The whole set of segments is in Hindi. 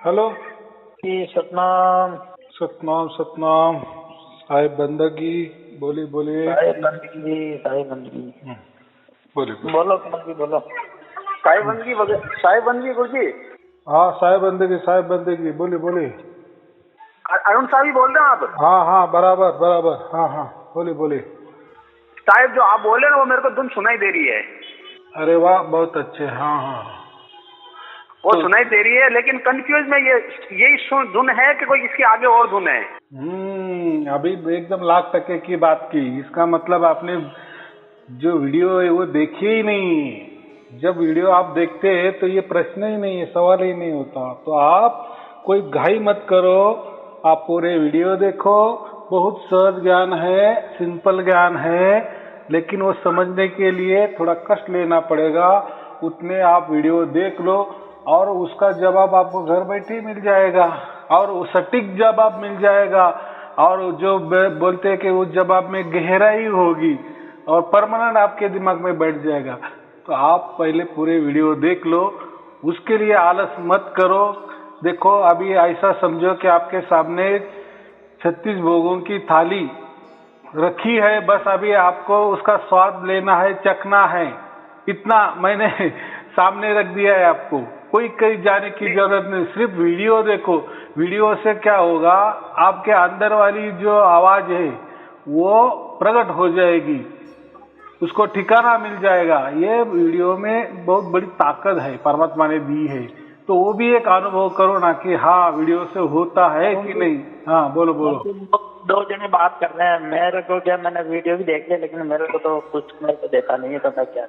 हेलो जी सतनाम। सतनाम सतनाम। साहिब बंदगी बोलिए बोलिए। साहिब बंदगी साहिब बंदगी बोलिए बोलिए। बोलो कमल जी बोलो। साहिब बंदगी गुरु जी। हाँ साहिब बंदगी बोलिए बोलिए। अरुण साहब ही बोल रहे हैं आप? हाँ हाँ बराबर बराबर। हाँ हाँ बोलिए बोलिए। साहिब जो आप बोल रहे हैं ना वो मेरे को धुन सुनाई दे रही है। अरे वाह बहुत अच्छे। हाँ हाँ वो तो सुनाई दे रही है लेकिन कंफ्यूज में यही धुन है कि कोई इसके आगे और धुन है? अभी एकदम लाख टके की बात की। इसका मतलब आपने जो वीडियो है वो देखी ही नहीं। जब वीडियो आप देखते हैं तो ये प्रश्न ही नहीं है, सवाल ही नहीं होता। तो आप कोई घाई मत करो, आप पूरे वीडियो देखो। बहुत सहज ज्ञान है, सिंपल ज्ञान है, लेकिन वो समझने के लिए थोड़ा कष्ट लेना पड़ेगा। उतने आप वीडियो देख लो और उसका जवाब आपको घर बैठे ही मिल जाएगा, और वो सटीक जवाब मिल जाएगा। और जो बोलते हैं कि उस जवाब में गहराई होगी और परमानेंट आपके दिमाग में बैठ जाएगा। तो आप पहले पूरे वीडियो देख लो, उसके लिए आलस मत करो। देखो अभी ऐसा समझो कि आपके सामने 36 भोगों की थाली रखी है, बस अभी आपको उसका स्वाद लेना है, चखना है। इतना मैंने सामने रख दिया है आपको। कोई कहीं जाने की जरूरत नहीं, सिर्फ वीडियो देखो। वीडियो से क्या होगा, आपके अंदर वाली जो आवाज है वो प्रकट हो जाएगी, उसको ठिकाना मिल जाएगा। ये वीडियो में बहुत बड़ी ताकत है, परमात्मा ने दी है। तो वो भी एक अनुभव करो ना कि हाँ वीडियो से होता है कि नहीं। हाँ बोलो बोलो। दो जने बात कर रहे हैं, मेरे को क्या, मैंने वीडियो भी देख लिया लेकिन मेरे को तो कुछ मेरे को देखा नहीं है, तो मैं क्या।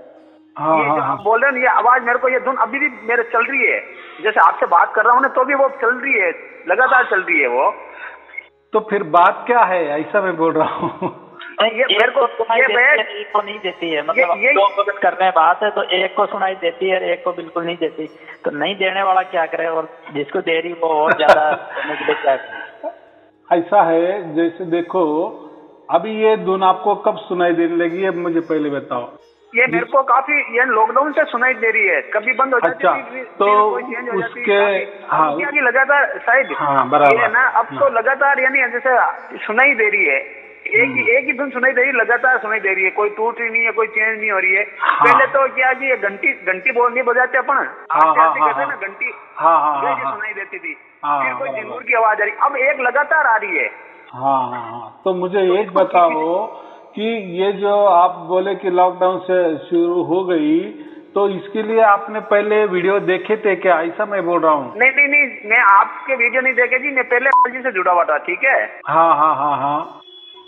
हाँ ये हाँ जो हाँ आप बोल रहे हैं ये आवाज मेरे को, ये धुन अभी भी मेरे चल रही है। जैसे आपसे बात कर रहा हूँ ना तो भी वो चल रही है, लगातार चल रही है वो। तो फिर बात क्या है, ऐसा मैं बोल रहा हूँ। ये मेरे को एक को नहीं देती है, मतलब दो वक्त कर रहे हैं बात है तो एक को सुनाई देती है और एक को बिल्कुल नहीं देती। तो नहीं देने वाला क्या करे, और जिसको दे रही वो और ज्यादा करने के लिए क्या करे? ऐसा है, जैसे देखो अभी ये धुन आपको कब सुनाई देने लगी है, मुझे पहले बताओ। ये मेरे को काफी ये लॉकडाउन से सुनाई दे रही है, कभी बंद हो जाती अच्छा, है तो कोई चेंज हो जाती उसके है। हाँ अभी लगातार शायद हाँ बराबर ये ना अब तो लगातार यानी जैसे सुनाई दे रही है, एक ही धुन सुनाई दे रही है, लगातार सुनाई दे रही है, कोई टूट रही नहीं है, कोई चेंज नहीं हो रही है। पहले तो क्या कि घंटी नहीं बजाते अपन, आरती कहते हैं ना, घंटी सुनाई देती थी, फिर कोई झिंगुर की आवाज आ रही, अब एक लगातार आ रही है। हाँ। तो मुझे एक बताओ कि ये जो आप बोले कि लॉकडाउन से शुरू हो गई, तो इसके लिए आपने पहले वीडियो देखे थे क्या, ऐसा मैं बोल रहा हूँ। नहीं, मैं आपके वीडियो नहीं देखे जी, मैं पहले जी से जुड़ा हुआ था, ठीक है। हाँ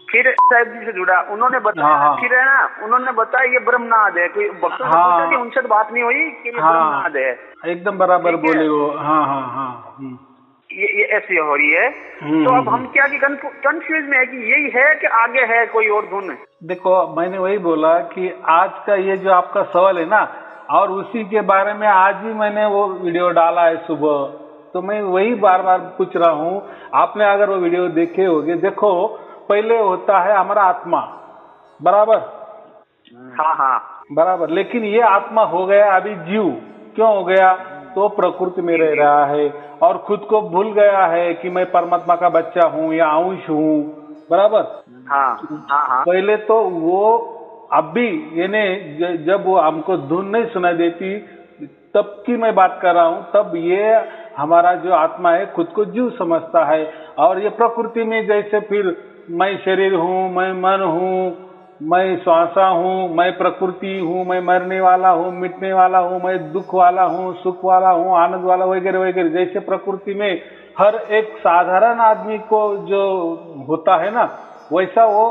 फिर साहिब जी से जुड़ा, उन्होंने बताया, फिर है ना उन्होंने बताया ये ब्रह्मनाद है, कोई भक्तों ने पूछा कि उनसे तो बात नहीं हुई कि ये ब्रह्मनाद है। एकदम बराबर बोले वो। हाँ ये ऐसी हो रही है। तो अब हम क्या कि कंफ्यूज में है कि यही है कि आगे है कोई और धुन। देखो मैंने वही बोला कि आज का ये जो आपका सवाल है ना, और उसी के बारे में आज ही मैंने वो वीडियो डाला है सुबह, तो मैं वही बार बार पूछ रहा हूँ। आपने अगर वो वीडियो देखे होगे, देखो पहले होता है हमारा आत्मा, बराबर। हाँ बराबर, लेकिन ये आत्मा हो गया अभी जीव। क्यों हो गया, तो प्रकृति में रह रहा है और खुद को भूल गया है कि मैं परमात्मा का बच्चा हूँ या अंश हूँ, बराबर। हाँ। पहले तो वो अब भी यानी जब वो हमको धुन नहीं सुनाई देती तब की मैं बात कर रहा हूँ, तब ये हमारा जो आत्मा है खुद को जीव समझता है। और ये प्रकृति में जैसे फिर मैं शरीर हूँ, मैं मन हूँ, मैं श्वासा हूँ, मैं प्रकृति हूँ, मैं मरने वाला हूँ, मिटने वाला हूँ, मैं दुख वाला हूँ, सुख वाला हूँ, आनंद वाला, वगैरह वगैरह। जैसे प्रकृति में हर एक साधारण आदमी को जो होता है ना, वैसा वो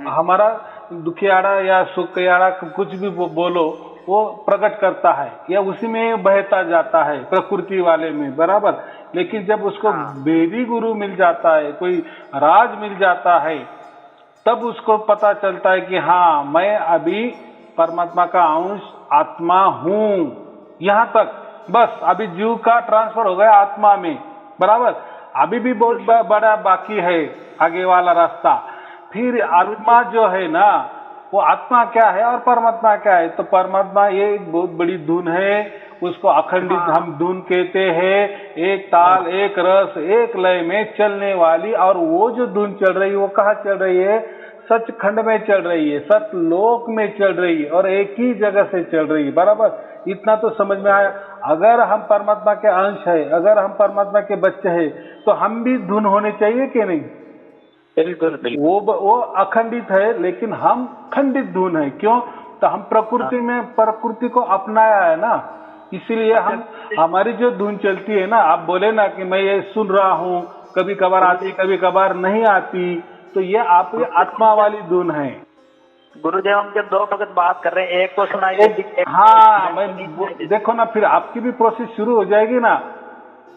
हमारा दुखियाड़ा या सुखियाड़ा कुछ भी बोलो वो प्रकट करता है या उसी में बहता जाता है, प्रकृति वाले में, बराबर। लेकिन जब उसको वेदी गुरु मिल जाता है, कोई राज मिल जाता है, तब उसको पता चलता है कि हाँ मैं अभी परमात्मा का अंश आत्मा हूँ। यहाँ तक बस, अभी जीव का ट्रांसफर हो गया आत्मा में, बराबर। अभी भी बहुत बड़ा बाकी है आगे वाला रास्ता। फिर आत्मा जो है ना, वो आत्मा क्या है और परमात्मा क्या है, तो परमात्मा ये एक बहुत बड़ी धुन है, उसको अखंडित हम धुन कहते हैं। एक ताल, एक रस, एक लय में चलने वाली, और वो जो धुन चल रही है वो कहाँ चल रही है? सचखंड में चल रही है, सतलोक में चल रही है, और एक ही जगह से चल रही है। बराबर, इतना तो समझ में आया। अगर हम परमात्मा के अंश है, अगर हम परमात्मा के बच्चे हैं, तो हम भी धुन होने चाहिए कि नहीं? बिल्कुल बिल्कुल। वो अखंडित है, लेकिन हम खंडित धुन है। क्यों? तो हम प्रकृति में प्रकृति को अपनाया है ना, इसीलिए हम हमारी जो धुन चलती है ना, आप बोले ना कि मैं ये सुन रहा हूँ, कभी कभार आती, कभी कभार नहीं आती, तो ये आपकी आत्मा वाली धुन है। गुरुदेव, हम जब दो वक्त बात कर रहे हैं, एक को सुनाई देती, हाँ, मैं देखो ना, फिर आपकी भी प्रोसेस शुरू हो जाएगी ना,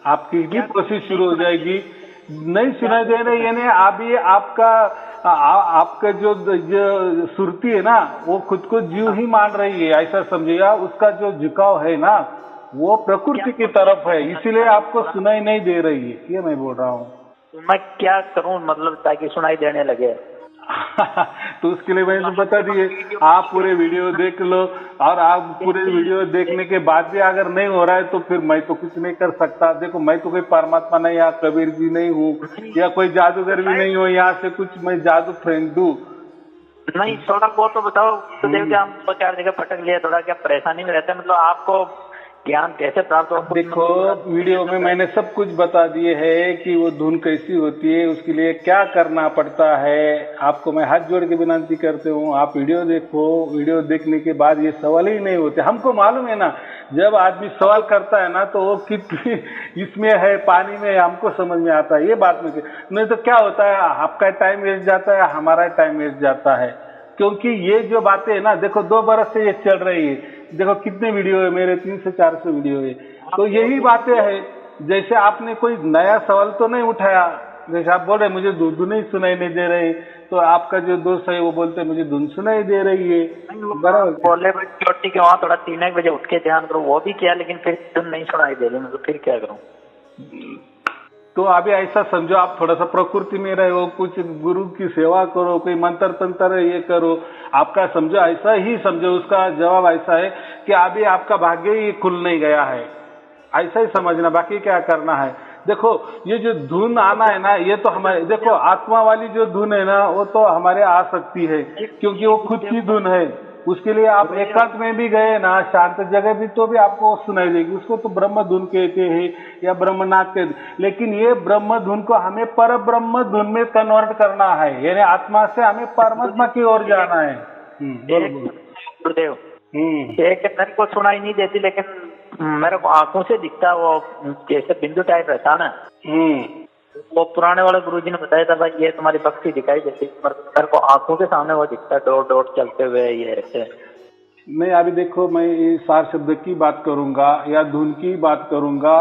आपकी भी प्रोसेस शुरू हो जाएगी। नहीं सुनाई दे रही यानी अभी आपका जो सुरती है ना, वो खुद को जीव ही मान रही है, ऐसा समझिएगा। उसका जो झुकाव है ना, वो प्रकृति की तरफ है, इसीलिए आपको सुनाई नहीं दे रही है, ये मैं बोल रहा हूँ। तो मैं क्या करूं, मतलब ताकि सुनाई देने लगे? तो उसके लिए मैंने बता दिए, आप पूरे वीडियो देख लो, और आप पूरे वीडियो देखने के बाद भी अगर नहीं हो रहा है तो फिर मैं तो कुछ नहीं कर सकता। देखो, मैं तो कोई परमात्मा नहीं, या कबीर जी नहीं हूँ, या कोई जादूगर भी नहीं हूँ, यहाँ से कुछ मैं जादू फेंक दूं। नहीं, थोड़ा बहुत तो बताओ। तो देव, क्या हम 2-4 जगह भटक लिए, थोड़ा क्या परेशानी में रहता है, मतलब आपको ज्ञान कैसे प्राप्त हो? देखो, वीडियो में मैंने सब कुछ बता दिए है कि वो धुन कैसी होती है, उसके लिए क्या करना पड़ता है। आपको मैं हाथ जोड़ के विनती करते हूँ, आप वीडियो देखो। वीडियो देखने के बाद ये सवाल ही नहीं होते। हमको मालूम है ना, जब आदमी सवाल करता है ना, तो वो कितनी इसमें है, पानी में, हमको समझ में आता है। ये बात नहीं तो क्या होता है, आपका टाइम वेस्ट जाता है, हमारा टाइम वेस्ट जाता है। क्योंकि ये जो बातें है ना, देखो 2 बरस से ये चल रही है। देखो कितने वीडियो है मेरे, 300 से 400 वीडियो है। तो यही बातें हैं। जैसे आपने कोई नया सवाल तो नहीं उठाया, जैसे आप बोल रहे मुझे धुन नहीं सुनाई नहीं दे रही, तो आपका जो दोस्त है वो बोलते मुझे धुन सुनाई दे रही है। बराबर बोले चोटी के वहाँ थोड़ा 3 बजे उठ के ध्यान करो, वो भी किया, लेकिन फिर धुन नहीं सुनाई दे रही, तो फिर क्या करूँ? तो अभी ऐसा समझो, आप थोड़ा सा प्रकृति में रहो, कुछ गुरु की सेवा करो, कोई मंत्र तंत्र ये करो। आपका समझो, ऐसा ही समझो, उसका जवाब ऐसा है कि अभी आपका भाग्य ही खुल नहीं गया है, ऐसा ही समझना। बाकी क्या करना है, देखो ये जो धुन आना है ना, ये तो हमारे, देखो आत्मा वाली जो धुन है ना, वो तो हमारे आ सकती है, क्योंकि वो खुद की धुन है। उसके लिए आप एकांत में भी गए ना, शांत जगह भी, तो भी आपको सुनाई देगी। उसको तो ब्रह्म धुन कहते हैं या ब्रह्मनाद कहते। लेकिन ये ब्रह्म धुन को हमें पर ब्रह्म धुन में कन्वर्ट करना है, यानी आत्मा से हमें परमात्मा की ओर जाना है। गुरुदेव, एक मेरे को सुनाई नहीं देती, लेकिन मेरे को आंखों से दिखता, वो जैसे बिंदु टाइप रहता ना, वो पुराने वाले गुरुजी ने बताया था, भाई ये तुम्हारी भक्ति दिखाई देती, मेरे को आंखों के सामने वो दिखता, डॉट डॉट चलते हुए, ये ऐसे। मैं अभी देखो, मैं ये सार शब्द की बात करूंगा या धुन की बात करूंगा।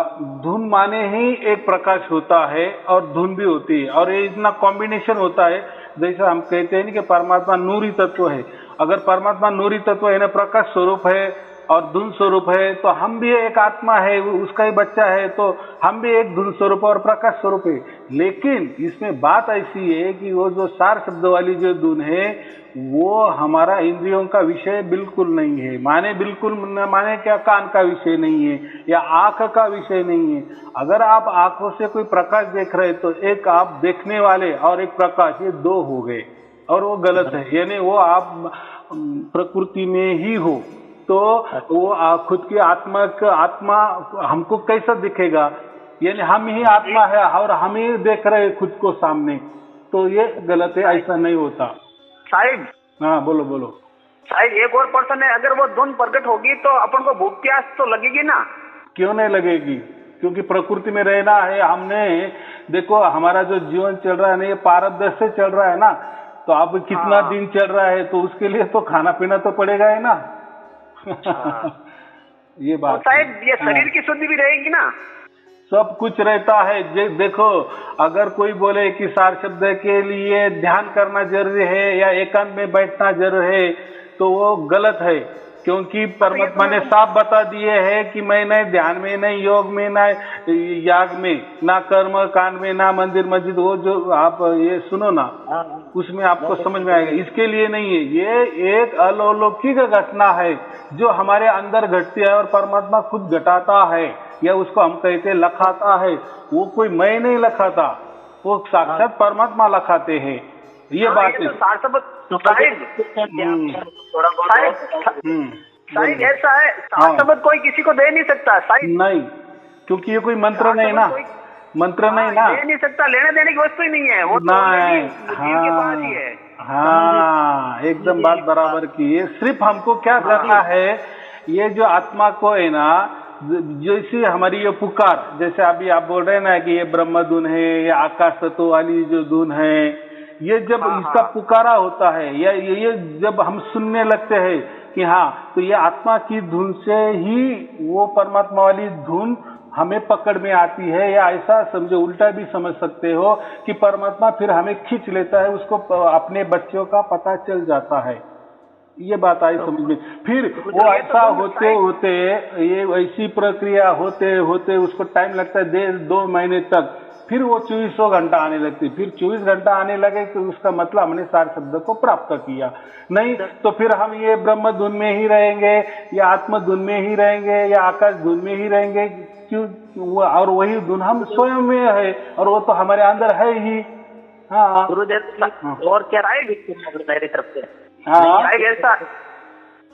धुन माने ही एक प्रकाश होता है और धुन भी होती है, और ये इतना कॉम्बिनेशन होता है। जैसे हम कहते हैं कि परमात्मा नूरी तत्व है। अगर परमात्मा नूरी तत्व है ना, प्रकाश स्वरूप है और धुन स्वरूप है, तो हम भी एक आत्मा है, उसका ही बच्चा है, तो हम भी एक धुन स्वरूप और प्रकाश स्वरूप है। लेकिन इसमें बात ऐसी है कि वो जो सार शब्द वाली जो धुन है, वो हमारा इंद्रियों का विषय बिल्कुल नहीं है। माने बिल्कुल माने क्या, कान का विषय नहीं है या आंख का विषय नहीं है। अगर आप आंखों से कोई प्रकाश देख रहे तो एक आप देखने वाले और एक प्रकाश, ये 2 हो गए, और वो गलत है। यानी वो आप प्रकृति में ही हो, तो वो खुद की आत्मा हमको कैसा दिखेगा? यानी हम ही आत्मा है और हम ही देख रहे हैं खुद को सामने, तो ये गलत है, ऐसा नहीं होता। साहिब, हाँ बोलो बोलो। साहिब, एक और पर्सन है, अगर वो धुन प्रकट होगी तो अपन को भूख प्यास तो लगेगी ना? क्यों नहीं लगेगी? क्योंकि प्रकृति में रहना है हमने। देखो हमारा जो जीवन चल रहा है ना, ये पारदर्श से चल रहा है ना, तो अब कितना दिन चल रहा है, तो उसके लिए तो खाना पीना तो पड़ेगा है ना। ये बात साहिब, ये शरीर की शुद्धि भी रहेगी ना? सब कुछ रहता है। देखो, अगर कोई बोले कि सार शब्द के लिए ध्यान करना जरूरी है या एकांत में बैठना जरूरी है, तो वो गलत है। क्योंकि परमात्मा ने साफ बता दिए है कि मैं न ध्यान में, न योग में, न याग में, ना कर्म कांड में, ना मंदिर मस्जिद, वो जो आप ये सुनो ना, उसमें आपको समझ में आएगा। इसके लिए नहीं है, ये एक अलौकिक घटना है जो हमारे अंदर घटती है और परमात्मा खुद घटाता है, या उसको हम कहते लखाता है। वो कोई मैं नहीं लखाता, वो साक्षात परमात्मा लखाते हैं। ये बात है। साहिब ऐसा है, शब्द कोई किसी को दे नहीं सकता साहिब। नहीं, क्योंकि ये कोई मंत्र नहीं ना, मंत्र नहीं ना, दे नहीं सकता, लेने देने की वस्तु ही नहीं है वो, नहीं। के पास ही है। हाँ, एकदम बात बराबर की। ये सिर्फ हमको क्या करना है, ये जो आत्मा को है ना, जैसी हमारी ये पुकार, जैसे अभी आप बोल रहे हैं ना कि ये ब्रह्म धुन है, ये आकाश तत्व वाली जो धुन है, ये जब इसका पुकारा होता है, या ये जब हम सुनने लगते हैं कि हाँ, तो ये आत्मा की धुन से ही वो परमात्मा वाली धुन हमें पकड़ में आती है। या ऐसा समझो, उल्टा भी समझ सकते हो कि परमात्मा फिर हमें खींच लेता है, उसको अपने बच्चों का पता चल जाता है। ये बात आई समझ में। फिर वो ऐसा होते होते, ये ऐसी प्रक्रिया होते होते उसको टाइम लगता है 2 महीने तक, फिर वो 24 घंटा आने लगती। फिर 24 घंटा आने लगे तो उसका मतलब हमने सार शब्द को प्राप्त किया। नहीं तो फिर हम ये ब्रह्म धुन में ही रहेंगे, या आत्म धुन में ही रहेंगे, या आकाश धुन में ही रहेंगे। क्यों? और वही धुन हम स्वयं में है, और वो तो हमारे अंदर है ही। हाँ गुरुदेव, और क्या राय मेरी तरफ से? हाँ, ऐसा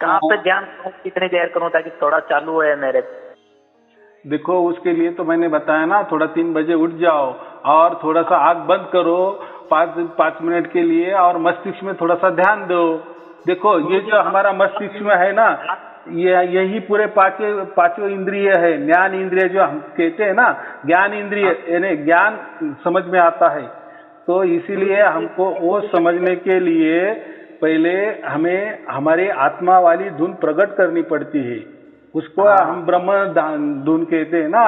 कहाँ पे ध्यान कितनी देर करूँ ताकि थोड़ा चालू है मेरे? देखो, उसके लिए तो मैंने बताया ना, थोड़ा 3 बजे उठ जाओ और थोड़ा सा आंख बंद करो 5 मिनट के लिए, और मस्तिष्क में थोड़ा सा ध्यान दो। देखो, ये जो हमारा मस्तिष्क में है ना, यही पूरे पांचों इंद्रिय है। ज्ञान इंद्रिय जो हम कहते हैं ना, ज्ञान इंद्रिय, यानी ज्ञान समझ में आता है। तो इसीलिए हमको वो समझने के लिए पहले हमें हमारी आत्मा वाली धुन प्रकट करनी पड़ती है। उसको हम ब्रह्म धुन कहते हैं ना,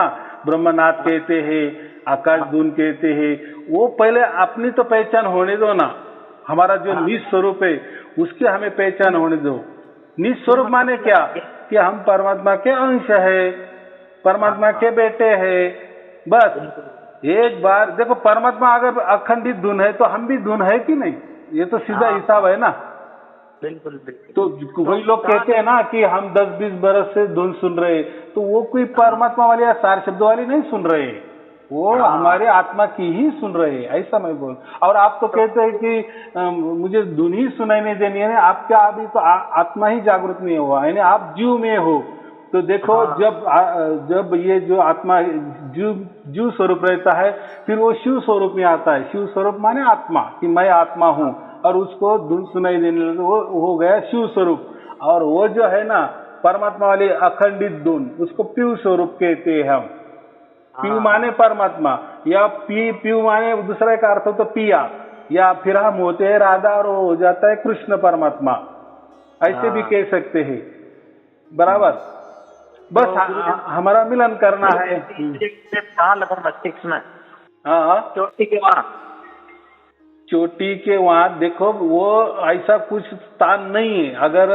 ब्रह्मनाथ कहते हैं, आकाश धुन कहते हैं। वो पहले अपनी तो पहचान होने दो ना, हमारा जो निस्वरूप है उसकी हमें पहचान होने दो। निस्वरूप माने क्या? कि हम परमात्मा के अंश है, परमात्मा के बेटे हैं। बस एक बार देखो, परमात्मा अगर अखंडित धुन है तो हम भी धुन है कि नहीं? ये तो सीधा हिसाब है ना। बिल्कुल बिल्कुल। तो वही लोग कहते हैं ना कि हम 10-20 बरस से धुन सुन रहे, तो वो कोई परमात्मा वाली या सार शब्द वाली नहीं सुन रहे, वो हमारे आत्मा की ही सुन रहे हैं, ऐसा मैं बोल। और आप तो कहते हैं कि मुझे धुन ही सुनाई नहीं देनी है। आप क्या, अभी तो आत्मा ही जागृत नहीं हुआ, यानी आप जीव में हो। तो देखो, जब ये जो आत्मा जीव स्वरूप रहता है, फिर वो शिव स्वरूप में आता है। शिव स्वरूप माने आत्मा, कि मैं आत्मा हूँ, और उसको धुन सुनाई देने लगे, वो हो गया शिव स्वरूप। और वो जो है ना परमात्मा वाली अखंडित धुन, उसको पीव स्वरूप कहते हैं हम। पीव माने परमात्मा, या पीव माने दूसरा का अर्थ हो तो पिया, या फिर हम होते हैं राधा और वो हो जाता है कृष्ण परमात्मा, ऐसे भी कह सकते हैं। बराबर। बस हमारा मिलन करना है। कहाँ लगा मस्तिष्क में? हाँ, चोटी के वहाँ। चोटी के वहाँ देखो, वो ऐसा कुछ स्थान नहीं है। अगर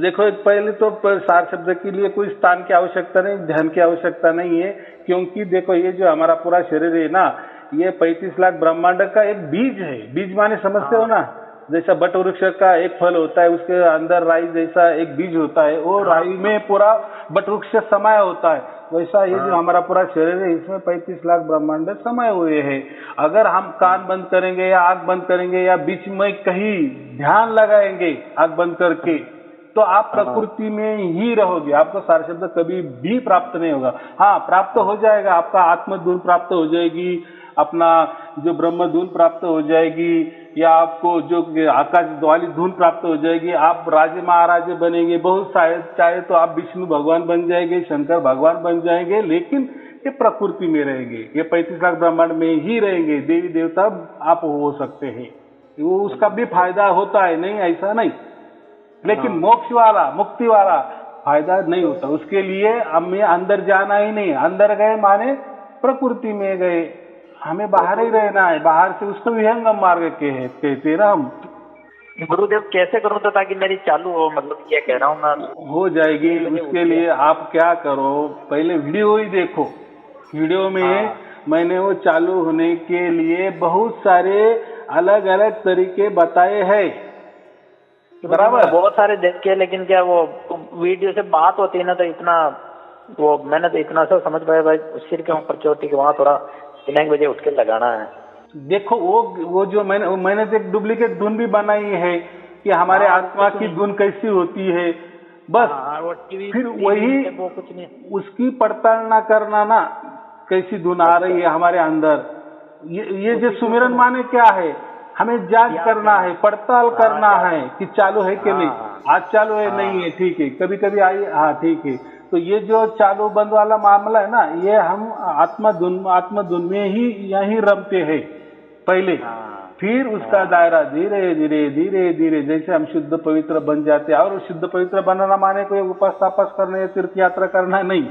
देखो, पहले तो सार शब्द के लिए कोई स्थान की आवश्यकता नहीं, ध्यान की आवश्यकता नहीं है। क्योंकि देखो, ये जो हमारा पूरा शरीर है ना, ये 35 लाख ब्रह्मांड का एक बीज है। बीज माने समझते हो ना, जैसा बट वृक्ष का एक फल होता है, उसके अंदर राई जैसा एक बीज होता है, वो राई में पूरा बट वृक्ष समाया होता है। वैसा ये जो हमारा पूरा शरीर है, इसमें 35 लाख ब्रह्मांड समाये हुए हैं। अगर हम कान बंद करेंगे या आंख बंद करेंगे या बीच में कहीं ध्यान लगाएंगे आंख बंद करके, तो आप प्रकृति में ही रहोगे। आपको सार शब्द कभी भी प्राप्त नहीं होगा। हाँ, प्राप्त हो जाएगा, आपका आत्मधुन प्राप्त हो जाएगी, अपना जो ब्रह्म धुन प्राप्त हो जाएगी, या आपको जो आकाश वाली धुन प्राप्त हो जाएगी। आप राजे महाराजे बनेंगे, बहुत चाहे तो आप विष्णु भगवान बन जाएंगे, शंकर भगवान बन जाएंगे, लेकिन ये प्रकृति में रहेंगे, ये 35 लाख ब्रह्मांड में ही रहेंगे। देवी देवता आप हो सकते हैं, वो उसका भी फायदा होता है, नहीं ऐसा नहीं। लेकिन मोक्ष वाला, मुक्ति वाला फायदा नहीं होता। उसके लिए हमें अंदर जाना ही नहीं। अंदर गए माने प्रकृति में गए, हमें बाहर ही रहना है। बाहर से उसको विहंगम मार्ग कहते हैं ना हम। गुरुदेव कैसे करूँ तो ताकि मेरी चालू हो, मतलब ये कह रहा हूँ मैं। हो जाएगी। उसके लिए आप क्या करो, पहले वीडियो ही देखो। वीडियो में हाँ। मैंने वो चालू होने के लिए बहुत सारे अलग अलग तरीके बताए हैं, बराबर। बहुत सारे देखे, लेकिन क्या वो वीडियो से बात होती है ना तो इतना वो मैंने तो इतना सा समझ पाया भाई, सिर के ऊपर चोटी के वहाँ थोड़ा 3 बजे उठ के लगाना है। देखो वो जो मैंने तो एक डुप्लीकेट धुन भी बनाई है कि हमारे आत्मा की धुन कैसी होती है, बस। वो टीवी फिर वही वो कुछ नहीं, उसकी पड़ताल ना करना ना, कैसी धुन आ रही है हमारे अंदर। ये जो सुमिरन माने क्या है, हमें जांच करना है, पड़ताल करना है कि चालू है कि नहीं। आज चालू है, नहीं है, ठीक है, कभी कभी आई, हाँ ठीक है। तो ये जो चालू बंद वाला मामला है ना, ये हम आत्मा धुन में ही यही रमते हैं पहले। फिर उसका दायरा धीरे धीरे धीरे धीरे जैसे हम शुद्ध पवित्र बन जाते हैं। और शुद्ध पवित्र बनना माने कोई उपास तापास करने, तीर्थ यात्रा करना नहीं,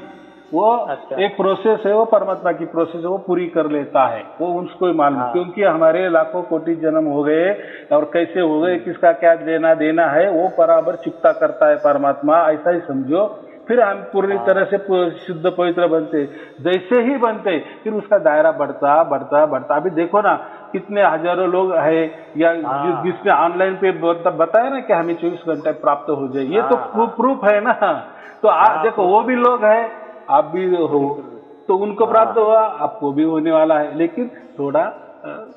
वो एक प्रोसेस है, वो परमात्मा की प्रोसेस है, वो पूरी कर लेता है, वो उसको ही मालूम। क्योंकि हमारे लाखों कोटि जन्म हो गए और कैसे हो गए, किसका क्या लेना देना है, वो बराबर चुकता करता है परमात्मा, ऐसा ही समझो। फिर हम पूरी तरह से शुद्ध पवित्र बनते। जैसे ही बनते फिर उसका दायरा बढ़ता बढ़ता बढ़ता। अभी देखो ना कितने हजारों लोग है, या जिसने ऑनलाइन पे बताया ना कि हमें 24 घंटे प्राप्त हो जाए, ये तो प्रूफ है ना। तो देखो वो भी लोग है, आप भी हो, तो उनको प्राप्त हुआ, आपको भी होने वाला है। लेकिन थोड़ा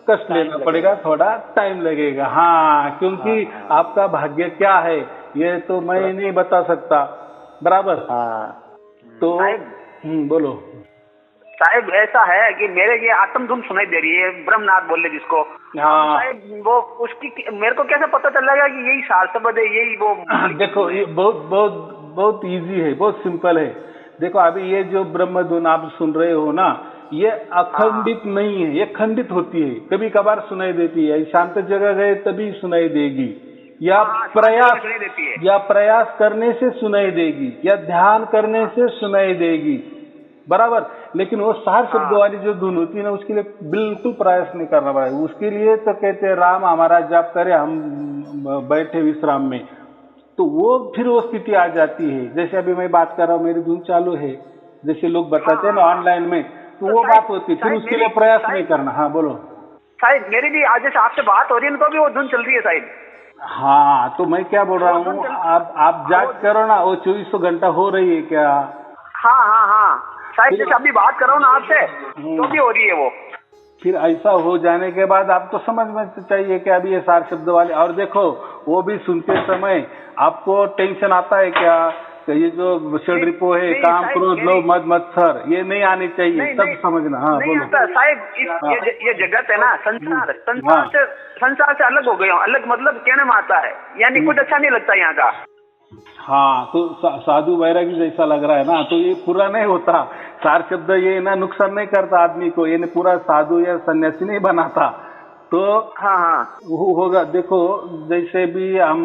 कष्ट लेना पड़ेगा, थोड़ा टाइम लगेगा। हाँ, क्योंकि आपका भाग्य क्या है ये तो मैं नहीं बता सकता, बराबर। तो बोलो साहिब। ऐसा है कि मेरे ये आत्मधुन सुनाई दे रही है, ब्रह्मनाथ बोले जिसको। हाँ साहिब, वो उसकी मेरे को कैसे पता चल जाएगा कि यही शास्त्रबद्ध है, यही वो। देखो ये बहुत इजी है, बहुत सिंपल है। देखो अभी ये जो ब्रह्मधुन आप सुन रहे हो ना, ये अखंडित नहीं है, ये खंडित होती है, कभी कभार सुनाई देती है। शांत जगह गए तभी सुनाई देगी, या प्रयास करने से सुनाई देगी, या ध्यान करने से सुनाई देगी, बराबर। लेकिन वो सार शब्द वाली जो धुन होती है ना, उसके लिए बिल्कुल प्रयास नहीं करना पड़ेगा। उसके लिए तो कहते हैं राम हमारा जाप करे, हम बैठे विश्राम में, तो वो फिर वो स्थिति आ जाती है। जैसे अभी मैं बात कर रहा हूँ, मेरी धुन चालू है, जैसे लोग बताते हैं ना ऑनलाइन में, तो वो बात होती है। फिर उसके लिए प्रयास नहीं करना। हाँ बोलो साहिब। मेरी भी आज जैसे आपसे बात हो रही है तो भी वो धुन चल रही है साहिब। हाँ, तो मैं क्या बोल रहा हूँ, आप जांच करो ना, वो 24 घंटा हो रही है क्या। हाँ साहिब, जैसे अभी बात कर रहा हूँ ना आपसे, तो भी हो रही है वो। फिर ऐसा हो जाने के बाद आप तो समझ में चाहिए कि अभी ये सार शब्द वाले। और देखो वो भी सुनते समय आपको टेंशन आता है क्या, ये जो षड रिपो है, काम क्रोध लोभ मद मत्सर, ये नहीं आनी चाहिए, सब समझना। हाँ बोलो साहिब। ये जगत है ना, संसार से अलग हो गया, अलग मतलब कहने में आता है, यानी कुछ अच्छा नहीं लगता यहाँ का। हाँ, तो साधु वैरागी जैसा लग रहा है ना, तो ये पूरा नहीं होता। सार शब्द ये ना नुकसान नहीं करता आदमी को, ये पूरा साधु या सन्यासी नहीं बनाता। तो होगा। देखो जैसे भी हम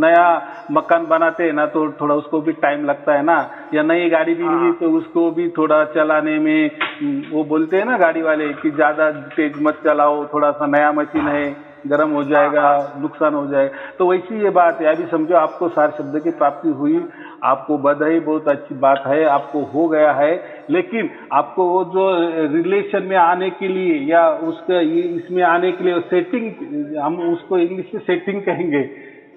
नया मकान बनाते हैं ना, तो थोड़ा उसको भी टाइम लगता है ना, या नई गाड़ी भी ली तो उसको भी थोड़ा चलाने में, वो बोलते हैं ना गाड़ी वाले कि ज्यादा तेज मत चलाओ, थोड़ा सा नया मशीन है, गर्म हो जाएगा, नुकसान हो जाएगा। तो वैसी ये बात है। अभी समझो आपको सार शब्द की प्राप्ति हुई, आपको बधाई, बहुत अच्छी बात है, आपको हो गया है। लेकिन आपको वो जो रिलेशन में आने के लिए, या उसका इसमें आने के लिए सेटिंग, हम उसको इंग्लिश में सेटिंग कहेंगे,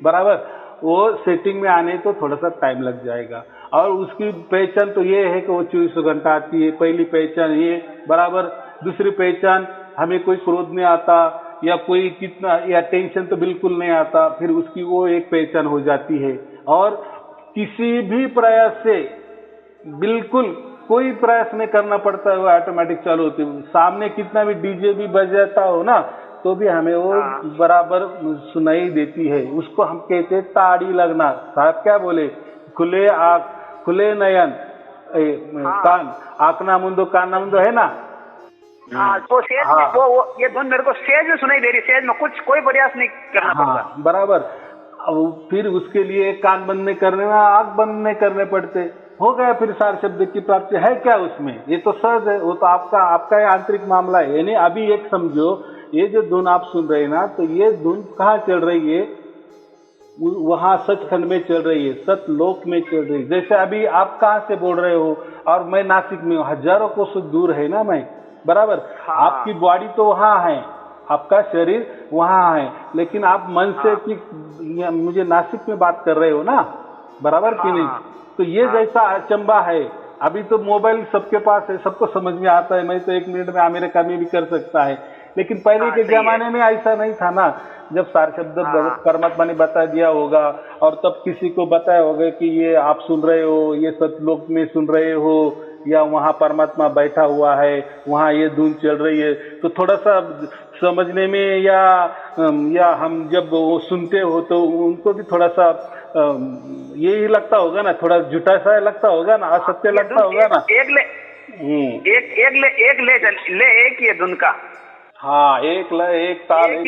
बराबर। वो सेटिंग में आने तो थोड़ा सा टाइम लग जाएगा। और उसकी पहचान तो ये है कि वो 24 घंटा आती है, पहली पहचान ये, बराबर। दूसरी पहचान, हमें कोई क्रोध नहीं आता, या कोई कितना, या टेंशन तो बिल्कुल नहीं आता, फिर उसकी वो एक पहचान हो जाती है। और किसी भी प्रयास से, बिल्कुल कोई प्रयास नहीं करना पड़ता है, वो ऑटोमेटिक चालू होती है। सामने कितना भी डीजे भी बजाता हो ना, तो भी हमें वो बराबर सुनाई देती है। उसको हम कहते हैं ताड़ी लगना। साहब क्या बोले, खुले आँख, खुले नयन, कान, आँखना मुंदो कान्ना मुंदो, है ना। तो सेज वो ये धुन मेरे को सेज में सुनाई दे रही, सेज में कुछ कोई प्रयास नहीं करना पड़ता, बराबर। फिर उसके लिए कान बंद नहीं करने में, आँख बंद नहीं करने पड़ते, हो गया। फिर सार शब्द की प्राप्ति है क्या उसमें, ये तो सहज है, वो तो आपका आंतरिक मामला है। यानी अभी एक समझो ये जो धुन आप सुन रहे हैं ना, तो ये धुन कहाँ चल रही है? वहाँ सचखंड में चल रही है, सतलोक में चल रही है। जैसे अभी आप कहाँ से बोल रहे हो और मैं नासिक में हूँ, हजारों कोस दूर है ना मैं, बराबर। हाँ। आपकी बॉडी तो वहाँ है, आपका शरीर वहाँ है, लेकिन आप मन से कि मुझे नासिक में बात कर रहे हो ना, बराबर कि नहीं? तो ये जैसा अचंबा है। अभी तो मोबाइल सबके पास है, सबको समझ में आता है, मैं तो 1 मिनट में अमेरिका में भी कर सकता है। लेकिन पहले के जमाने में ऐसा नहीं था ना, जब सार शब्द परमात्मा ने बता दिया होगा और तब किसी को बताया होगा कि ये आप सुन रहे हो, ये सतलोक में सुन रहे हो, या वहाँ परमात्मा बैठा हुआ है, वहाँ ये धुन चल रही है, तो थोड़ा सा समझने में या हम जब वो सुनते हो तो उनको भी थोड़ा सा यही लगता होगा ना, थोड़ा झूठा सा लगता होगा ना, असत्य लगता होगा ना। एक ही धुन का। हाँ, एक तार एक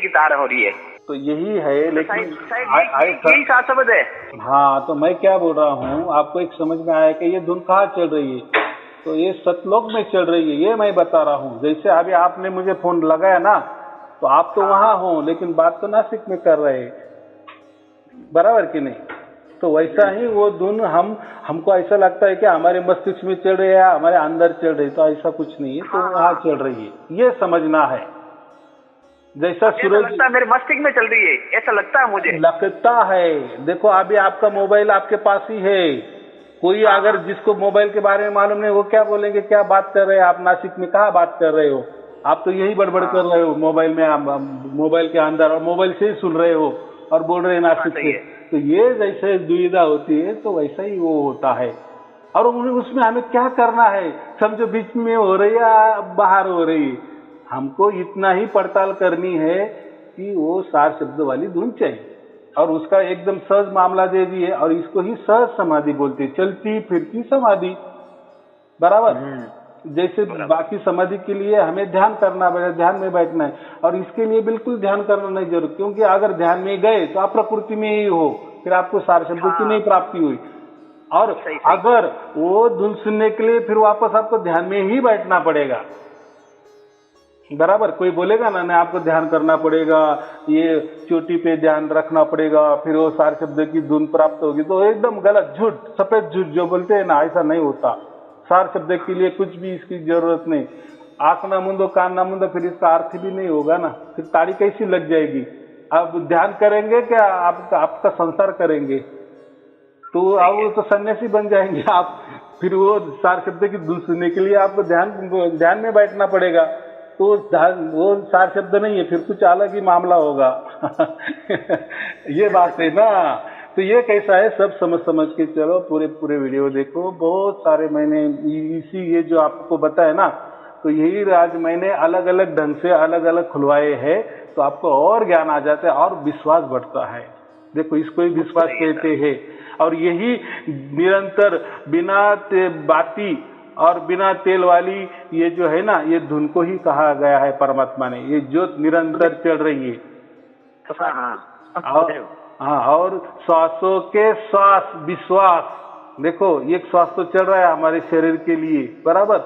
ही तार हो रही है। तो यही है, लेकिन यही शब्द है। हाँ, तो मैं क्या बोल रहा हूँ, आपको एक समझ में आया कि ये धुन कहाँ चल रही है? तो ये सतलोक में चल रही है, ये मैं बता रहा हूँ। जैसे अभी आपने मुझे फोन लगाया ना, तो आप तो वहाँ हो, लेकिन बात तो नासिक में कर रहे, बराबर कि नहीं? तो वैसा ही वो धुन हमको ऐसा लगता है कि हमारे मस्तिष्क में चल रही है, हमारे अंदर चल रही है, तो ऐसा कुछ नहीं है, तो वहाँ चल रही है, ये समझना है। जैसा सूरज मेरे मस्तिष्क में चल रही है, ऐसा लगता है मुझे। लगता है, देखो अभी आपका मोबाइल आपके पास ही है, कोई अगर जिसको मोबाइल के बारे में मालूम नहीं, वो क्या बोलेंगे, क्या बात कर रहे हैं आप, नासिक में कहाँ बात कर रहे हो आप? तो यही बड़बड़ कर रहे हो मोबाइल में, मोबाइल के अंदर, और मोबाइल से ही सुन रहे हो और बोल रहे हैं नासिक से। तो ये जैसे दुविधा होती है, तो वैसा ही वो होता है। और उसमें हमें क्या करना है, समझो बीच में हो रही है या बाहर हो रही है, हमको इतना ही पड़ताल करनी है कि वो सार शब्द वाली धुन चाहिए, और उसका एकदम सहज मामला दे दिए, और इसको ही सहज समाधि बोलते हैं, चलती फिरती समाधि, बराबर। जैसे बाकी समाधि के लिए हमें ध्यान करना पड़ेगा, ध्यान में बैठना है, और इसके लिए बिल्कुल ध्यान करना नहीं जरूर, क्योंकि अगर ध्यान में गए तो आप प्रकृति में ही हो, फिर आपको सार शब्द की नहीं प्राप्ति हुई। और अगर वो धुन सुनने के लिए फिर वापस आपको ध्यान में ही बैठना पड़ेगा, बराबर। कोई बोलेगा ना, नहीं आपको ध्यान करना पड़ेगा, ये चोटी पे ध्यान रखना पड़ेगा, फिर वो सार शब्द की धुन प्राप्त होगी, तो एकदम गलत, झूठ, सफेद झूठ जो बोलते हैं ना, ऐसा नहीं होता। सार शब्द के लिए कुछ भी इसकी जरूरत नहीं। आंख ना मूंदो, कान ना मूंदो, फिर इसका अर्थ भी नहीं होगा ना, फिर ताड़ी कैसी लग जाएगी। अब ध्यान करेंगे क्या आपका संसार करेंगे, तो अब वो तो सन्यासी बन जाएंगे आप। फिर वो सार शब्द की धुन सुनने के लिए आपको ध्यान में बैठना पड़ेगा, तो वो सार शब्द नहीं है, फिर कुछ अलग ही मामला होगा। ये बात है ना। तो ये कैसा है, सब समझ के चलो, पूरे वीडियो देखो। बहुत सारे मैंने इसी ये जो आपको बताया ना, तो यही आज मैंने अलग अलग ढंग से अलग अलग खुलवाए हैं, तो आपको और ज्ञान आ जाता है और विश्वास बढ़ता है। देखो, इसको ही विश्वास कहते हैं। और यही निरंतर बिना बाती और बिना तेल वाली ये जो है ना, ये धुन को ही कहा गया है परमात्मा ने, ये ज्योत निरंतर चल रही है। और श्वासों के श्वास विश्वास, देखो एक श्वास तो चल रहा है हमारे शरीर के लिए, बराबर।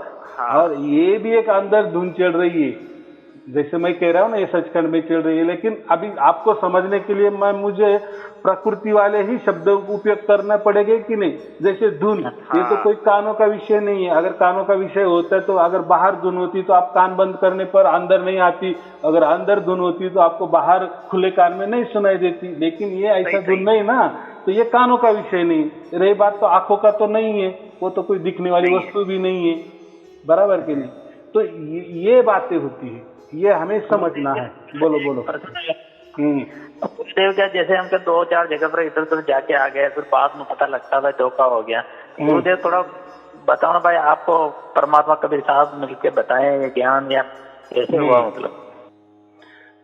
और ये भी एक अंदर धुन चल रही है, जैसे मैं कह रहा हूँ ना, ये सचखंड में चल रही है। लेकिन अभी आपको समझने के लिए मुझे प्रकृति वाले ही शब्द उपयोग करना पड़ेगा कि नहीं। जैसे धुन, ये तो कोई कानों का विषय नहीं है। अगर कानों का विषय होता है तो अगर बाहर धुन होती तो आप कान बंद करने पर अंदर नहीं आती, अगर अंदर धुन होती तो आपको बाहर खुले कान में नहीं सुनाई देती। लेकिन ये ऐसा धुन नहीं ना, तो ये कानों का विषय नहीं। रही बात तो आंखों का, तो नहीं है, वो तो कोई दिखने वाली वस्तु भी नहीं है, बराबर के नहीं। तो ये बातें होती है, ये हमें समझना है। बोलो। गुरुदेव क्या, जैसे हम 2-4 जगह पर इधर उधर जाके आ गए, फिर बाद में पता लगता है धोखा हो गया। गुरुदेव थोड़ा बताओ ना भाई, आपको परमात्मा कबीर साहब मिलके बताए ये ज्ञान, या कैसे हुआ? मतलब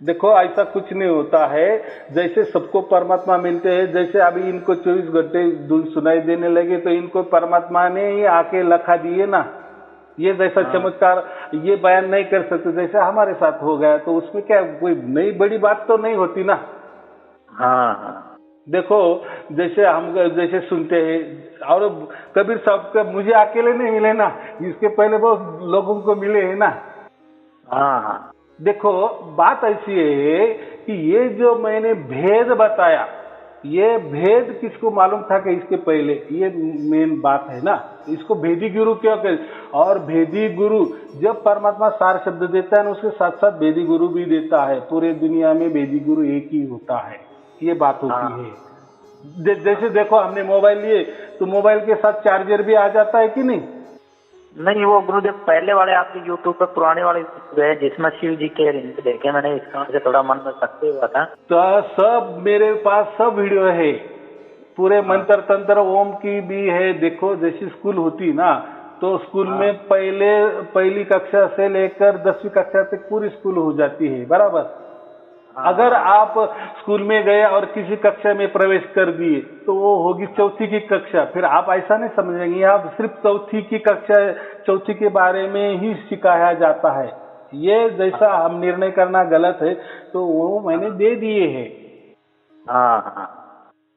देखो, ऐसा कुछ नहीं होता है। जैसे सबको परमात्मा मिलते हैं, जैसे अभी इनको 24 घंटे धुन सुनाई देने लगे, तो इनको परमात्मा ने ही आके लखा दिए ना। ये जैसा चमत्कार ये बयान नहीं कर सकते, जैसे हमारे साथ हो गया, तो उसमें क्या कोई नई बड़ी बात तो नहीं होती ना। हाँ, देखो, जैसे हम जैसे सुनते हैं, और कबीर साहब का मुझे अकेले नहीं मिले ना, इसके पहले बहुत लोगों को मिले हैं ना। हाँ हाँ देखो बात ऐसी है कि ये जो मैंने भेद बताया, ये भेद किसको मालूम था कि इसके पहले, ये मेन बात है ना। इसको भेदी गुरु क्यों कहते? और भेदी गुरु जब परमात्मा सार शब्द देता है ना, उसके साथ साथ भेदी गुरु भी देता है। पूरे दुनिया में भेदी गुरु एक ही होता है, ये बात होती है। जैसे देखो हमने मोबाइल लिए तो मोबाइल के साथ चार्जर भी आ जाता है कि नहीं? नहीं, वो गुरुदेव पहले वाले आपके यूट्यूब पे पुराने वाले गए जिसमें शिव जी के रिंग देखे मैंने, इस कारण से थोड़ा मन में शक्ति हुआ था। तो सब मेरे पास सब वीडियो है, पूरे मंत्र तंत्र ओम की भी है। देखो जैसी स्कूल होती ना, तो स्कूल में पहली कक्षा से लेकर 10वीं कक्षा तक पूरी स्कूल हो जाती है, बराबर। अगर आप स्कूल में गए और किसी कक्षा में प्रवेश कर दिए तो वो होगी चौथी की कक्षा। फिर आप ऐसा नहीं समझेंगे, आप सिर्फ चौथी की कक्षा, चौथी के बारे में ही सिखाया जाता है। ये जैसा हम निर्णय करना गलत है, तो वो मैंने दे दिए हैं।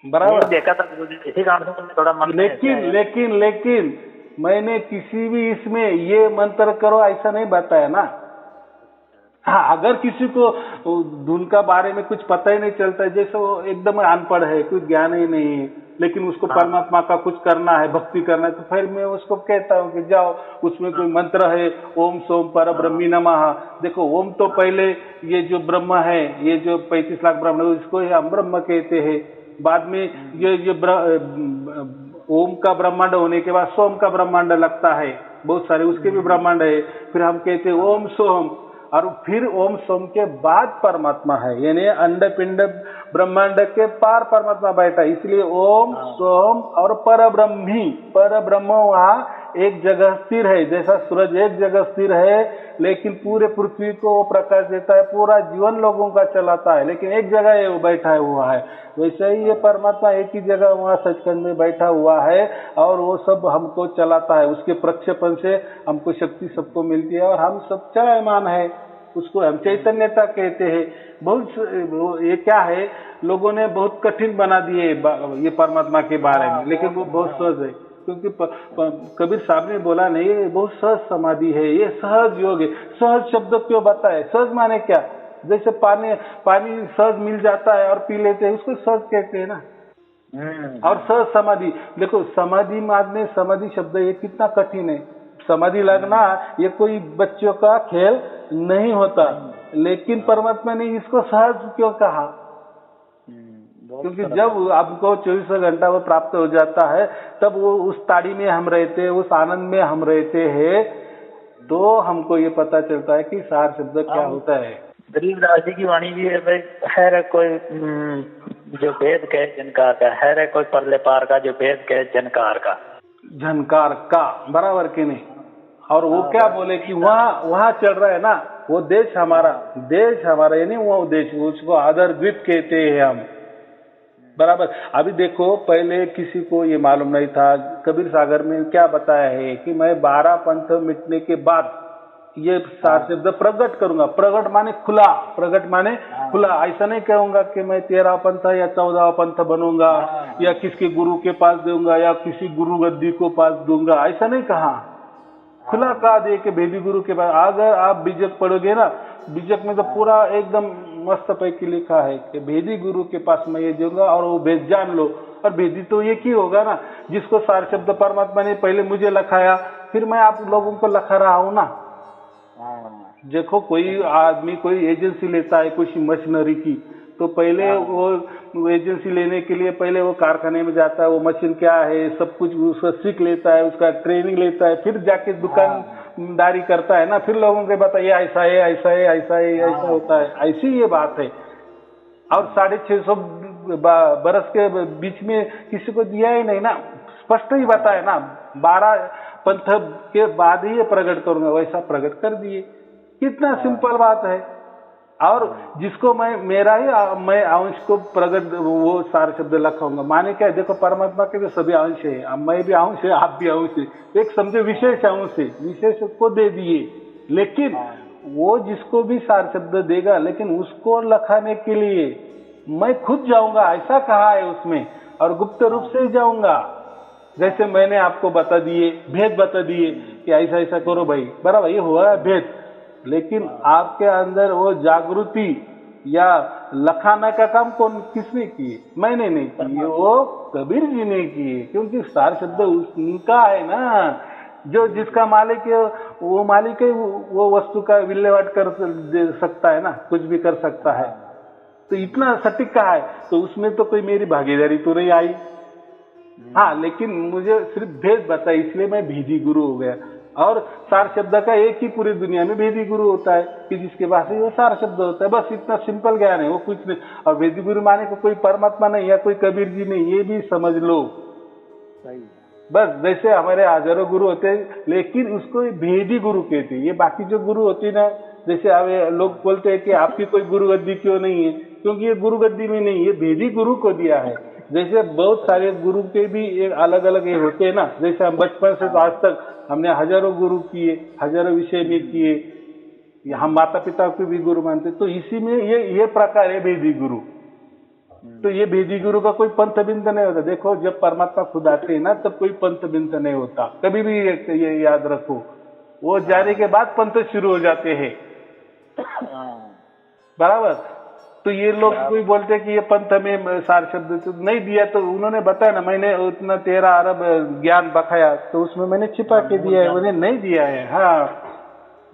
बराबर देखा था इसी कारण से मुझे थोड़ा मन। लेकिन मैंने किसी भी इसमें ये मंत्र करो ऐसा नहीं बताया ना। हाँ, अगर किसी को धुन का बारे में कुछ पता ही नहीं चलता है, जैसे वो एकदम अनपढ़ है, कुछ ज्ञान ही नहीं है, लेकिन उसको परमात्मा का कुछ करना है, भक्ति करना है, तो फिर मैं उसको कहता हूँ कि जाओ, उसमें कोई मंत्र है ओम सोम पर ब्रह्मी नमः। देखो ओम तो पहले ये जो ब्रह्म है, ये जो 35 लाख ब्रह्म, इसको हम ब्रह्म कहते हैं। बाद में ये ओम का ब्रह्मांड होने के बाद सोम का ब्रह्मांड लगता है, बहुत सारे उसके भी ब्रह्मांड है। फिर हम कहते हैं ओम सोम, और फिर ओम सोम के बाद परमात्मा है, यानी अंड पिंड ब्रह्मांड के पार परमात्मा बैठा। इसलिए ओम सोम और पर ब्रह्म वहाँ एक जगह स्थिर है। जैसा सूरज एक जगह स्थिर है, लेकिन पूरे पृथ्वी को वो प्रकाश देता है, पूरा जीवन लोगों का चलाता है, लेकिन एक जगह है वो बैठा हुआ है। वैसे ही ये परमात्मा एक ही जगह वहाँ सचखंड में बैठा हुआ है, और वो सब हमको चलाता है। उसके प्रक्षेपण से हमको शक्ति सबको मिलती है, और हम सब चलायमान है। उसको हम चैतन्यता कहते हैं। बहुत ये क्या है, लोगों ने बहुत कठिन बना दिए ये परमात्मा के बारे में, लेकिन वो बहुत सहज है। क्योंकि कबीर साहब ने बोला नहीं, ये बहुत सहज समाधि है, ये सहज योग है। सहज शब्द क्यों बताए? सहज माने क्या? जैसे पानी सहज मिल जाता है और पी लेते हैं, उसको सहज कहते हैं ना। और सहज समाधि, देखो समाधि माने, समाधि शब्द ये कितना कठिन है। समाधि लगना ये कोई बच्चों का खेल नहीं होता, लेकिन परमात्मा ने इसको सहज क्यों कहा? क्योंकि जब आपको 24 घंटा वो प्राप्त हो जाता है, तब वो उस ताड़ी में हम रहते हैं, उस आनंद में हम रहते हैं, तो हमको ये पता चलता है कि सार शब्द क्या होता है। गरीबदास जी की वाणी भी है भाई, है कोई जो भेद कहे जनकार का, है कोई परले पार का जो भेद कहे जनकार का, बराबर कि नहीं? और वो क्या बोले कि वहाँ चल रहा है ना, वो देश हमारा यानी वो देश, उसको आदरद्वीप कहते हैं हम, बराबर। अभी देखो पहले किसी को ये मालूम नहीं था, कबीर सागर में क्या बताया है कि मैं 12 पंथ मिटने के बाद ये सार शब्द प्रकट करूंगा। प्रकट माने खुला, ऐसा नहीं कहूंगा कि मैं 13 पंथ या 14 पंथ बनूंगा, या किसके गुरु के पास दूंगा, या किसी गुरु गद्दी को पास दूंगा, ऐसा नहीं कहा। खुला कहा दे के भेदी गुरु के पास। अगर आप बीजक पढ़ोगे ना, बीजक में तो पूरा एकदम मस्त पैकी लिखा है कि भेदी गुरु के पास मैं ये दूंगा, और वो भेद जान लो। और भेदी तो एक ही होगा ना, जिसको सार शब्द परमात्मा ने पहले मुझे लखाया, फिर मैं आप लोगों को लखा रहा हूँ ना। देखो कोई आदमी कोई एजेंसी लेता है कोई मशीनरी की, तो पहले वो एजेंसी लेने के लिए पहले वो कारखाने में जाता है, वो मशीन क्या है सब कुछ उसका सीख लेता है, उसका ट्रेनिंग लेता है, फिर जाके दुकानदारी करता है ना, फिर लोगों को बताइए ऐसा है, ऐसा है, ऐसा है, ऐसा होता है। ऐसी ये बात है। और 650 बरस के बीच में किसी को दिया ही नहीं ना, स्पष्ट ही बताया ना, 12 पंथ के बाद ही ये प्रकट करूंगा, वैसा प्रकट कर दिए। कितना सिंपल बात है। और जिसको मैं अंश को प्रकट वो सारे शब्द लखाऊंगा, माने क्या है? देखो परमात्मा के भी सभी अंश है, मैं भी अंश है, आप भी अंश है, एक समझे विशेष अंश है, विशेष को दे दिए। लेकिन वो जिसको भी सार शब्द देगा, लेकिन उसको लखाने के लिए मैं खुद जाऊंगा, ऐसा कहा है उसमें, और गुप्त रूप से जाऊंगा। जैसे मैंने आपको भेद बता दिए कि ऐसा ऐसा करो भाई, बराबर, ये हुआ भेद। लेकिन आपके अंदर वो जागृति या लखाना का काम किसने किए? मैंने नहीं किए, वो कबीर जी ने किए, क्योंकि सार शब्द उनका है ना। जो जिसका मालिक है वो मालिक है, वो वस्तु का विल्लेवाट कर दे सकता है ना, कुछ भी कर सकता है। तो इतना सटीक कहा है, तो उसमें तो कोई मेरी भागीदारी तो नहीं आई। हाँ, लेकिन मुझे सिर्फ भेद बताया, इसलिए मैं भेदी गुरु हो गया। और सार शब्द का एक ही पूरी दुनिया में भेदी गुरु होता है कि जिसके पास वो सार शब्द होता है, बस इतना सिंपल ज्ञान है, वो कुछ नहीं। और भेदी गुरु माने को कोई परमात्मा नहीं या कोई कबीर जी नहीं, ये भी समझ लो। बस जैसे हमारे हजारों गुरु होते हैं, लेकिन उसको भेदी गुरु कहते हैं। ये बाकी जो गुरु होती है ना, जैसे अब लोग बोलते हैं कि आपकी कोई गुरु गद्दी क्यों नहीं है, क्योंकि ये गुरु गद्दी में नहीं, ये भेदी गुरु को दिया है। जैसे बहुत सारे गुरु के भी एक अलग अलग ये होते हैं ना, जैसे हम बचपन से तो आज तक हमने हजारों गुरु किए, हजारों विषय में किए, हम माता पिता को भी गुरु मानते, तो इसी में ये प्रकार है भेदी गुरु। तो ये भेदी गुरु का कोई पंथ बिंद नहीं होता। देखो, जब परमात्मा खुद आते हैं ना, तब कोई पंथ बिंद नहीं होता, कभी भी ये याद रखो। वो जाने के बाद पंथ शुरू हो जाते हैं, बराबर। तो ये लोग कोई बोलते हैं कि ये पंथ में सार शब्द तो नहीं दिया, तो उन्होंने बताया ना, मैंने उतना 13 अरब ज्ञान बखाया, तो उसमें मैंने छिपा के दिया है, उन्हें नहीं दिया है। हाँ,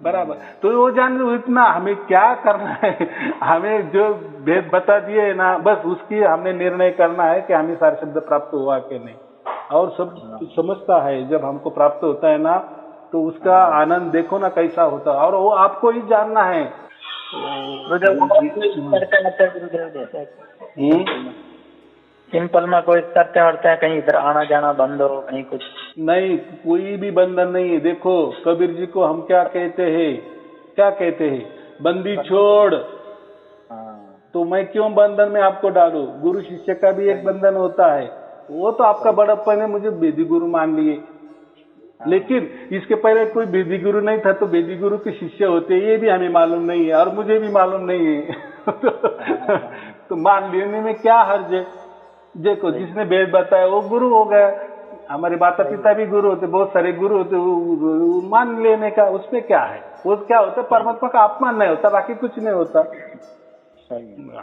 बराबर। तो वो जान लो, इतना हमें क्या करना है, हमें जो भेद बता दिए है ना, बस उसकी हमने निर्णय करना है कि हमें सार शब्द प्राप्त हुआ कि नहीं। और सब समझता है, जब हमको प्राप्त होता है ना, तो उसका आनंद देखो ना कैसा होता है, और वो आपको ही जानना है। सिंपल में कोई करते वरते हैं, कहीं इधर आना जाना बंद हो, कहीं कुछ नहीं, कोई भी बंधन नहीं है। देखो, कबीर जी को हम क्या कहते हैं, बंदी छोड़। तो मैं क्यों बंधन में आपको डालू? गुरु शिष्य का भी एक बंधन होता है, वो तो आपका बड़प्पन है, मुझे भेदी गुरु मान लिए। लेकिन इसके पहले कोई भेदी गुरु नहीं था, तो भेदी गुरु के शिष्य होते, ये भी हमें मालूम नहीं है, और मुझे भी मालूम नहीं है। तो मान लेने में क्या हर्ज है? देखो, जिसने वेद बताया वो गुरु हो गया। हमारे माता पिता भी गुरु होते, बहुत सारे गुरु होते, वो मान लेने का उसमें क्या है? वो क्या होता है, परमात्मा का अपमान नहीं होता, बाकी कुछ नहीं होता।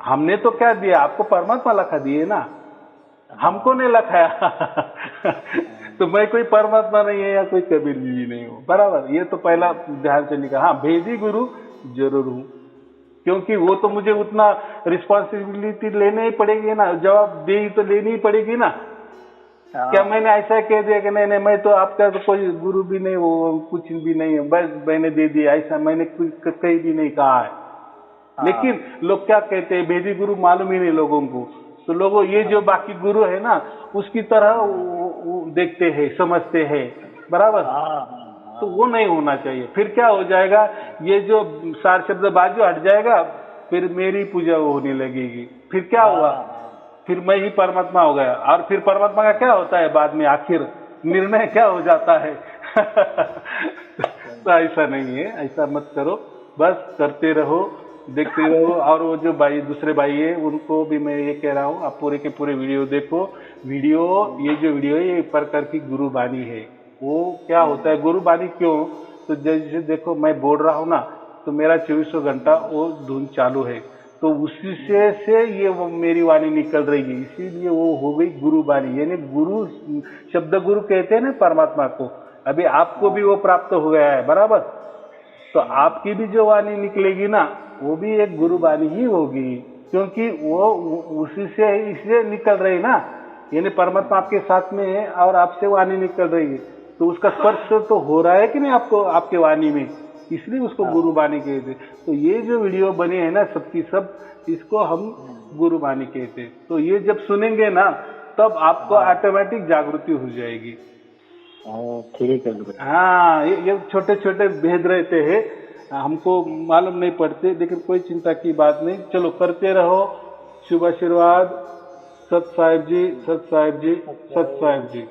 हमने तो क्या दिया आपको, परमात्मा लखा दिए ना, हमको नहीं लखाया। तो मैं कोई परमात्मा नहीं है या कोई कबीर जी नहीं हूँ, बराबर। ये तो पहला ध्यान से निकला। हाँ, भेदी गुरु जरूर हूँ, क्योंकि वो तो मुझे उतना रिस्पॉन्सिबिलिटी लेनी ही पड़ेगी ना, जवाबदेही तो लेनी ही पड़ेगी ना। क्या मैंने ऐसा कह दिया कि नहीं मैं तो आपका तो कोई गुरु भी नहीं, वो कुछ भी नहीं है, बस मैंने दे दिया, ऐसा मैंने कुछ कहीं भी नहीं कहा है। लेकिन लोग क्या कहते हैं, भेदी गुरु मालूम ही नहीं लोगों को, तो लोगों ये जो बाकी गुरु है ना, उसकी तरह देखते हैं, समझते हैं, बराबर। तो वो नहीं होना चाहिए। फिर क्या हो जाएगा, ये जो सार शब्द बाजू हट जाएगा, फिर मेरी पूजा होने लगेगी। फिर क्या हुआ, फिर मैं ही परमात्मा हो गया। और फिर परमात्मा का क्या होता है बाद में, आखिर निर्णय क्या हो जाता है? तो ऐसा नहीं है, ऐसा मत करो, बस करते रहो, देखते रहो। और वो जो भाई दूसरे भाई है, उनको भी मैं ये कह रहा हूँ, आप पूरे के पूरे वीडियो देखो। ये जो वीडियो है, ये प्रकार की गुरु बानी है। वो क्या होता है गुरु बानी क्यों? तो जैसे देखो, मैं बोल रहा हूँ ना, तो मेरा 24 घंटा वो धुन चालू है, तो उसी से ये वो मेरी वाणी निकल रही है, इसीलिए वो हो गई गुरु बानी। यानी गुरु शब्द गुरु कहते हैं ना परमात्मा को। अभी आपको भी वो प्राप्त हो गया है, बराबर। तो आपकी भी जो वाणी निकलेगी ना, वो भी एक गुरु बानी ही होगी, क्योंकि वो उसी से इसलिए निकल रही ना। यानी परमात्मा आपके साथ में है और आपसे वाणी निकल रही है, तो उसका स्पर्श तो हो रहा है कि नहीं आपको, आपके वाणी में, इसलिए उसको गुरु बानी कहते। तो ये जो वीडियो बने हैं ना सबकी सब, इसको हम गुरु बानी कहते हैं। तो ये जब सुनेंगे ना, तब आपको ऑटोमेटिक जागृति हो जाएगी। ठीक है। हाँ, ये छोटे छोटे भेद रहते हैं, हमको मालूम नहीं पड़ते, लेकिन कोई चिंता की बात नहीं। चलो करते रहो। शुभ आशीर्वाद। सत साहिब जी, सत साहिब जी, सत साहिब जी।